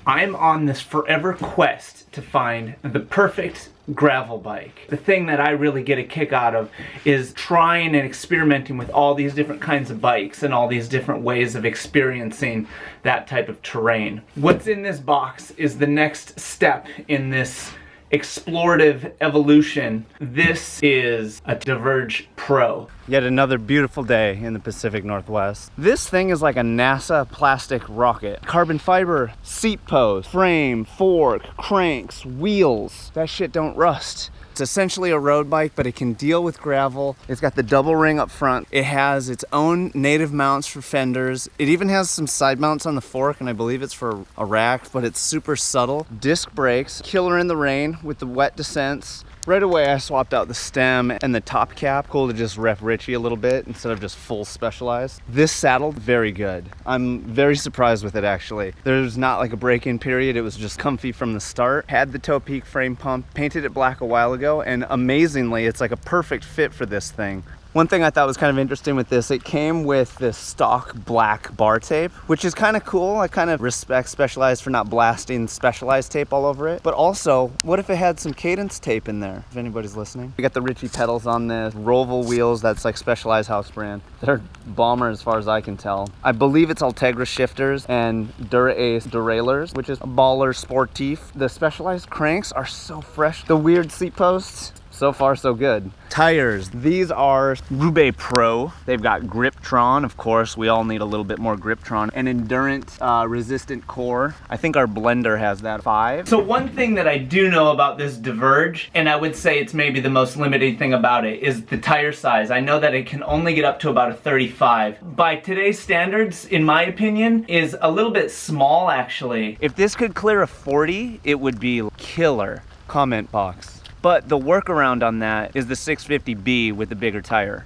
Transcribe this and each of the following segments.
I'm on this forever quest to find the perfect gravel bike. The thing that I really get a kick out of is trying and experimenting with all these different kinds of bikes and all these different ways of experiencing that type of terrain. What's in this box is the next step in this explorative evolution. This is a Diverge Pro. Yet another beautiful day in the Pacific Northwest. This thing is like a NASA plastic rocket. Carbon fiber, seat post, frame, fork, cranks, wheels. That shit don't rust. It's essentially a road bike, but it can deal with gravel. It's got the double ring up front. It has its own native mounts for fenders. It even has some side mounts on the fork, and I believe it's for a rack, but it's super subtle. Disc brakes, killer in the rain with the wet descents. Right away, I swapped out the stem and the top cap. Cool to just rep Richie a little bit instead of just full Specialized. This saddle, very good. I'm very surprised with it, actually. There's not like a break-in period. It was just comfy from the start. Had the toe peak frame pump, painted it black a while ago, and amazingly, it's like a perfect fit for this thing. One thing I thought was kind of interesting with this, it came with this stock black bar tape, which is kind of cool. I kind of respect Specialized for not blasting Specialized tape all over it. But also, what if it had some Cadence tape in there, if anybody's listening? We got the Ritchie pedals on this, Roval wheels, that's like Specialized house brand. They're bomber as far as I can tell. I believe it's Ultegra shifters and Dura-Ace derailleurs, which is a baller sportif. The Specialized cranks are so fresh. The weird seat posts, so far so good. Tires, these are Roubaix Pro. They've got Griptron, of course. We all need a little bit more Griptron. An Endurance resistant core. I think our blender has that 5. So one thing that I do know about this Diverge, and I would say it's maybe the most limiting thing about it, is the tire size. I know that it can only get up to about a 35. By today's standards, in my opinion, is a little bit small actually. If this could clear a 40, it would be killer. Comment box. But the workaround on that is the 650B with the bigger tire.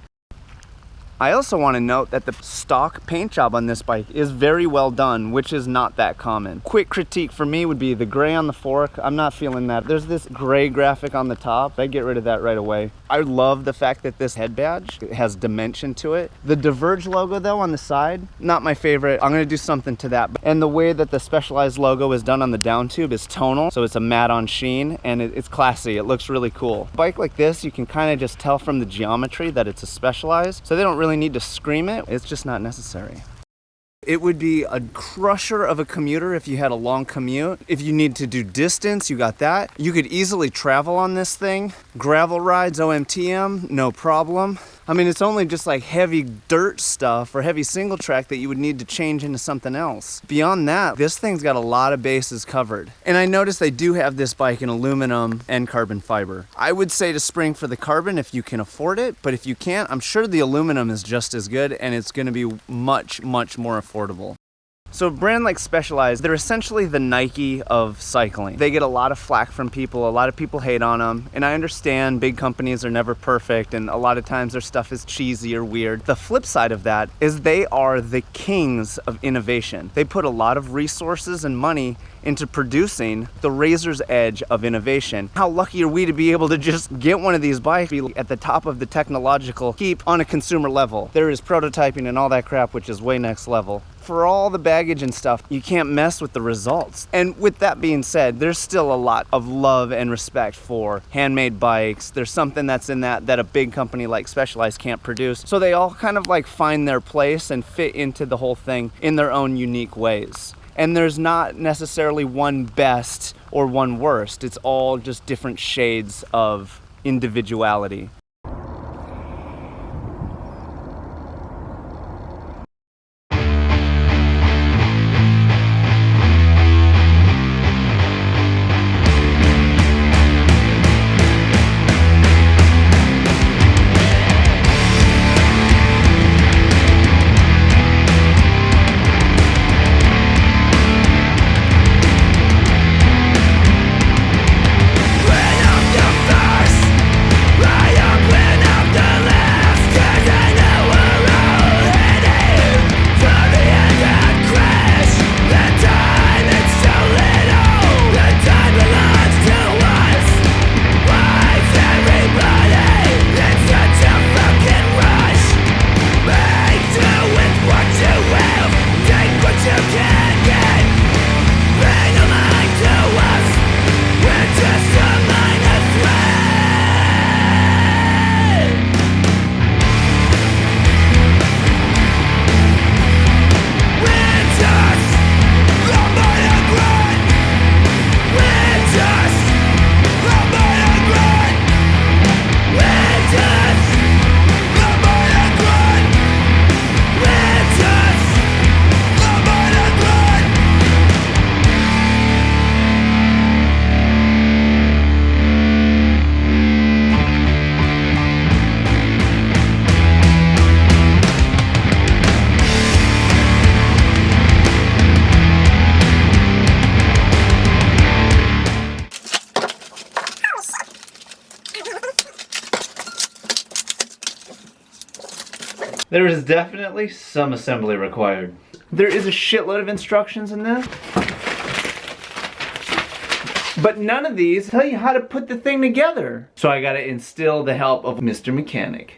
I also want to note that the stock paint job on this bike is very well done, which is not that common. Quick critique for me would be the gray on the fork. I'm not feeling that. There's this gray graphic on the top. I get rid of that right away. I love the fact that this head badge has dimension to it. The Diverge logo though on the side, not my favorite. I'm gonna do something to that. And the way that the Specialized logo is done on the down tube is tonal. So it's a matte on sheen and it's classy. It looks really cool. A bike like this, you can kind of just tell from the geometry that it's a Specialized. So they don't really need to scream it. It's just not necessary. It would be a crusher of a commuter if you had a long commute. If you need to do distance, you got that. You could easily travel on this thing. Gravel rides, OMTM, no problem. I mean, it's only just like heavy dirt stuff or heavy single track that you would need to change into something else. Beyond that, this thing's got a lot of bases covered. And I noticed they do have this bike in aluminum and carbon fiber. I would say to spring for the carbon if you can afford it, but if you can't, I'm sure the aluminum is just as good and it's gonna be much, much more affordable. So a brand like Specialized, they're essentially the Nike of cycling. They get a lot of flack from people, a lot of people hate on them, and I understand big companies are never perfect and a lot of times their stuff is cheesy or weird. The flip side of that is they are the kings of innovation. They put a lot of resources and money into producing the razor's edge of innovation. How lucky are we to be able to just get one of these bikes at the top of the technological heap on a consumer level? There is prototyping and all that crap, which is way next level. For all the baggage and stuff, you can't mess with the results. And with that being said, there's still a lot of love and respect for handmade bikes. There's something that's in that a big company like Specialized can't produce. So they all kind of like find their place and fit into the whole thing in their own unique ways. And there's not necessarily one best or one worst. It's all just different shades of individuality. I am There is definitely some assembly required. There is a shitload of instructions in this, but none of these tell you how to put the thing together. So I gotta instill the help of Mr. Mechanic.